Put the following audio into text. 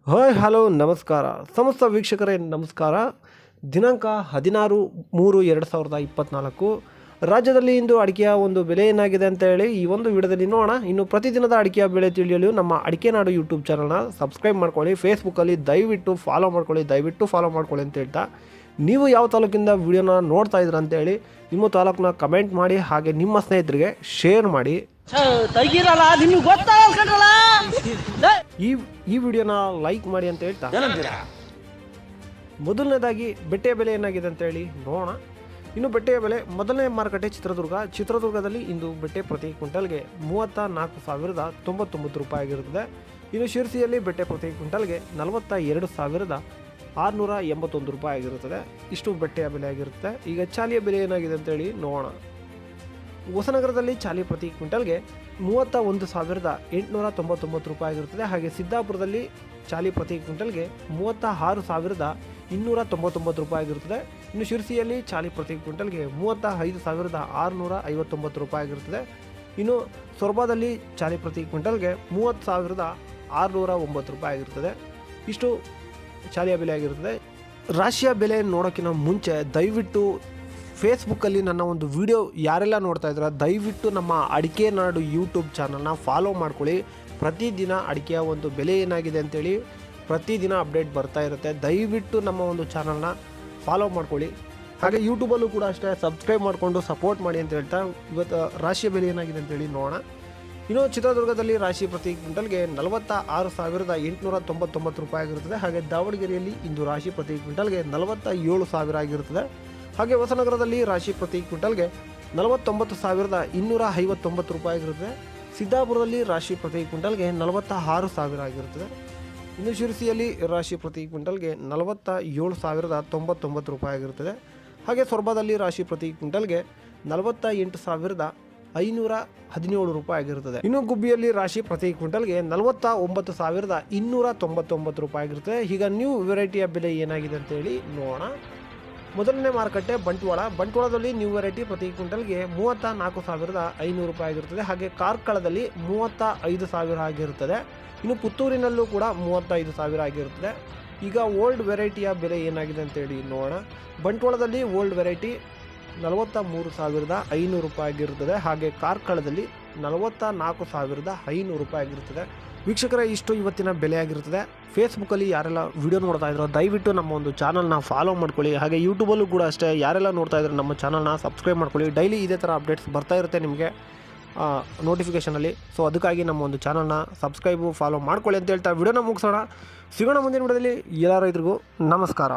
Hi hello ನಮಸ್ಕಾರ ಸಮಸ್ತ ವೀಕ್ಷಕರೇ ನಮಸ್ಕಾರ. ದಿನಾಂಕ 16/3/2024 ರಾಜ್ಯದಲ್ಲಿ ಇಂದು ಅಡಿಕೆಯ ಒಂದು ಬೆಲೆ ಏನಾಗಿದೆ ಅಂತ ಹೇಳಿ ಈ ಒಂದು ವಿಡಿಯೋದಲ್ಲಿ ನೋಡೋಣ. ಇನ್ನು ಪ್ರತಿದಿನದ ಅಡಿಕೆಯ ಬೆಲೆ ತಿಳಿಯಲು ನಮ್ಮ ಅಡಿಕೆ ನಾಡು ಯೂಟ್ಯೂಬ್ ಚಾನಲ್ನ ಸಬ್ಸ್ಕ್ರೈಬ್ ಮಾಡ್ಕೊಳ್ಳಿ. ಫೇಸ್ಬುಕ್ಕಲ್ಲಿ ದಯವಿಟ್ಟು ಫಾಲೋ ಮಾಡ್ಕೊಳ್ಳಿ ಅಂತ ಹೇಳ್ತಾ, ನೀವು ಯಾವ ತಾಲೂಕಿಂದ ವಿಡಿಯೋನ ನೋಡ್ತಾ ಇದ್ದೀರಾ ಅಂತೇಳಿ ನಿಮ್ಮ ತಾಲೂಕನ್ನ ಕಮೆಂಟ್ ಮಾಡಿ, ಹಾಗೆ ನಿಮ್ಮ ಸ್ನೇಹಿತರಿಗೆ ಶೇರ್ ಮಾಡಿ. ಈ ವಿಡಿಯೋನ ಲೈಕ್ ಮಾಡಿ ಅಂತ ಹೇಳ್ತಾ, ಮೊದಲನೇದಾಗಿ ಬೆಟ್ಟೆಯ ಬೆಲೆ ಏನಾಗಿದೆ ಅಂತ ಹೇಳಿ ನೋಡೋಣ. ಇನ್ನು ಬೆಟ್ಟೆಯ ಬೆಲೆ ಮೊದಲನೇ ಮಾರುಕಟ್ಟೆ ಚಿತ್ರದುರ್ಗದಲ್ಲಿ ಇಂದು ಬೆಟ್ಟೆ ಪ್ರತಿ ಕ್ವಿಂಟಲ್ಗೆ 34,099 ರೂಪಾಯಿ ಆಗಿರುತ್ತದೆ. ಇನ್ನು ಶಿರಸಿಯಲ್ಲಿ ಬೆಟ್ಟೆ ಪ್ರತಿ ಕ್ವಿಂಟಲ್ಗೆ 42,681 ರೂಪಾಯಿ ಆಗಿರುತ್ತದೆ. ಇಷ್ಟು ಬೆಟ್ಟೆಯ ಬೆಲೆ ಆಗಿರುತ್ತೆ. ಈಗ ಚಾಲಿಯ ಬೆಲೆ ಏನಾಗಿದೆ ಅಂತೇಳಿ ನೋಡೋಣ. ಹೊಸನಗರದಲ್ಲಿ ಚಾಲಿ ಪ್ರತಿ ಕ್ವಿಂಟಲ್ಗೆ 31,899 ರೂಪಾಯಿ ಆಗಿರುತ್ತದೆ. ಹಾಗೆ ಸಿದ್ದಾಪುರದಲ್ಲಿ ಚಾಲಿ ಪ್ರತಿ ಕ್ವಿಂಟಲ್ಗೆ 36,299 ರೂಪಾಯಿ ಆಗಿರುತ್ತದೆ. ಇನ್ನು ಶಿರಸಿಯಲ್ಲಿ ಚಾಲಿ ಪ್ರತಿ ಕ್ವಿಂಟಲ್ಗೆ 35,659 ರೂಪಾಯಿ ಆಗಿರುತ್ತದೆ. ಇನ್ನು ಸೊರಬದಲ್ಲಿ ಚಾಲಿ ಪ್ರತಿ ಕ್ವಿಂಟಲ್ಗೆ 30,609 ರೂಪಾಯಿ ಆಗಿರುತ್ತದೆ. ಇಷ್ಟು ಚಾಲಿಯ ಬೆಲೆ ಆಗಿರುತ್ತದೆ. ರಾಶಿಯ ಬೆಲೆ ನೋಡೋಕ್ಕಿಂತ ಮುಂಚೆ ದಯವಿಟ್ಟು ಫೇಸ್ಬುಕ್ಕಲ್ಲಿ ನನ್ನ ಒಂದು ವಿಡಿಯೋ ಯಾರೆಲ್ಲ ನೋಡ್ತಾ ಇದ್ದೀರಾ ದಯವಿಟ್ಟು ನಮ್ಮ ಅಡಿಕೆ ನಾಡು ಯೂಟ್ಯೂಬ್ ಚಾನಲ್ನ ಫಾಲೋ ಮಾಡ್ಕೊಳ್ಳಿ. ಪ್ರತಿದಿನ ಅಡಿಕೆಯ ಒಂದು ಬೆಲೆ ಏನಾಗಿದೆ ಅಂತೇಳಿ ಪ್ರತಿದಿನ ಅಪ್ಡೇಟ್ ಬರ್ತಾ ಇರುತ್ತೆ. ದಯವಿಟ್ಟು ನಮ್ಮ ಒಂದು ಚಾನಲ್ನ ಫಾಲೋ ಮಾಡ್ಕೊಳ್ಳಿ. ಹಾಗೆ ಯೂಟ್ಯೂಬಲ್ಲೂ ಕೂಡ ಅಷ್ಟೇ ಸಬ್ಸ್ಕ್ರೈಬ್ ಮಾಡಿಕೊಂಡು ಸಪೋರ್ಟ್ ಮಾಡಿ ಅಂತ ಹೇಳ್ತಾ, ಇವತ್ತು ರಾಶಿಯ ಬೆಲೆ ಏನಾಗಿದೆ ಅಂತೇಳಿ ನೋಡೋಣ. ಇನ್ನು ಚಿತ್ರದುರ್ಗದಲ್ಲಿ ರಾಶಿ ಪ್ರತಿ ಕ್ವಿಂಟಲ್ಗೆ 46,899 ರೂಪಾಯಿ ಆಗಿರುತ್ತದೆ. ಹಾಗೆ ದಾವಣಗೆರೆಯಲ್ಲಿ ಇಂದು ರಾಶಿ ಪ್ರತಿ ಕ್ವಿಂಟಲ್ಗೆ 47,000 ಆಗಿರುತ್ತದೆ. ಹಾಗೆ ಹೊಸನಗರದಲ್ಲಿ ರಾಶಿ ಪ್ರತಿ ಕ್ವಿಂಟಲ್ಗೆ 49,259 ರೂಪಾಯಿ ಆಗಿರುತ್ತದೆ. ಸಿದ್ದಾಪುರದಲ್ಲಿ ರಾಶಿ ಪ್ರತಿ ಕ್ವಿಂಟಲ್ಗೆ 46,000 ಆಗಿರುತ್ತದೆ. ಇನ್ನು ಶಿರಸಿಯಲ್ಲಿ ರಾಶಿ ಪ್ರತಿ ಕ್ವಿಂಟಲ್ಗೆ 47,099 ರೂಪಾಯಿ ಆಗಿರುತ್ತದೆ. ಹಾಗೆ ಸೊರಬದಲ್ಲಿ ರಾಶಿ ಪ್ರತಿ ಕ್ವಿಂಟಲ್ಗೆ 48,517 ರೂಪಾಯಿ ಆಗಿರುತ್ತದೆ. ಇನ್ನು ಗುಬ್ಬಿಯಲ್ಲಿ ರಾಶಿ ಪ್ರತಿ ಕ್ವಿಂಟಲ್ಗೆ 49,299 ರೂಪಾಯಿ ಆಗಿರುತ್ತದೆ. ಈಗ ನ್ಯೂ ವೆರೈಟಿಯ ಬೆಲೆ ಏನಾಗಿದೆ ಅಂತೇಳಿ ನೋಡೋಣ. ಮೊದಲನೇ ಮಾರುಕಟ್ಟೆ ಬಂಟ್ವಾಳದಲ್ಲಿ ನ್ಯೂ ವೆರೈಟಿ ಪ್ರತಿ ಕ್ವಿಂಟಲ್ಗೆ 34,500 ರೂಪಾಯಿ ಆಗಿರುತ್ತದೆ. ಹಾಗೆ ಕಾರ್ಕಳದಲ್ಲಿ 35,000 ಆಗಿರುತ್ತದೆ. ಇನ್ನು ಪುತ್ತೂರಿನಲ್ಲೂ ಕೂಡ 35,000 ಆಗಿರುತ್ತದೆ. ಈಗ ಓಲ್ಡ್ ವೆರೈಟಿಯ ಬೆಲೆ ಏನಾಗಿದೆ ಅಂತೇಳಿ ನೋಡೋಣ. ಬಂಟ್ವಾಳದಲ್ಲಿ ಓಲ್ಡ್ ವೆರೈಟಿ 43,500 ರೂಪಾಯಿ ಆಗಿರುತ್ತದೆ. ಹಾಗೆ ಕಾರ್ಕಳದಲ್ಲಿ 44,500 ರೂಪಾಯಿ ಆಗಿರುತ್ತದೆ. ವೀಕ್ಷಕರೇ, ಇಷ್ಟು ಇವತ್ತಿನ ಬೆಲೆ ಆಗಿರುತ್ತದೆ. ಫೇಸ್ಬುಕ್ಕಲ್ಲಿ ಯಾರೆಲ್ಲ ವಿಡಿಯೋ ನೋಡ್ತಾ ಇದ್ರೋ ದಯವಿಟ್ಟು ನಮ್ಮ ಒಂದು ಚಾನಲ್ನ ಫಾಲೋ ಮಾಡ್ಕೊಳ್ಳಿ. ಹಾಗೆ ಯೂಟ್ಯೂಬಲ್ಲೂ ಕೂಡ ಅಷ್ಟೇ ಯಾರೆಲ್ಲ ನೋಡ್ತಾ ಇದ್ರು ನಮ್ಮ ಚಾನಲ್ನ ಸಬ್ಸ್ಕ್ರೈಬ್ ಮಾಡ್ಕೊಳ್ಳಿ. ಡೈಲಿ ಇದೇ ಥರ ಅಪ್ಡೇಟ್ಸ್ ಬರ್ತಾ ಇರುತ್ತೆ ನಿಮಗೆ ನೋಟಿಫಿಕೇಷನಲ್ಲಿ. ಸೊ ಅದಕ್ಕಾಗಿ ನಮ್ಮ ಒಂದು ಚಾನಲ್ನ ಸಬ್ಸ್ಕ್ರೈಬು ಫಾಲೋ ಮಾಡ್ಕೊಳ್ಳಿ ಅಂತ ಹೇಳ್ತಾ ವಿಡಿಯೋನ ಮುಗಿಸೋಣ. ಸಿಗೋಣ ಮುಂದಿನ ವಿಡಿಯೋದಲ್ಲಿ. ಎಲ್ಲ ರೈತರಿಗೂ ನಮಸ್ಕಾರ.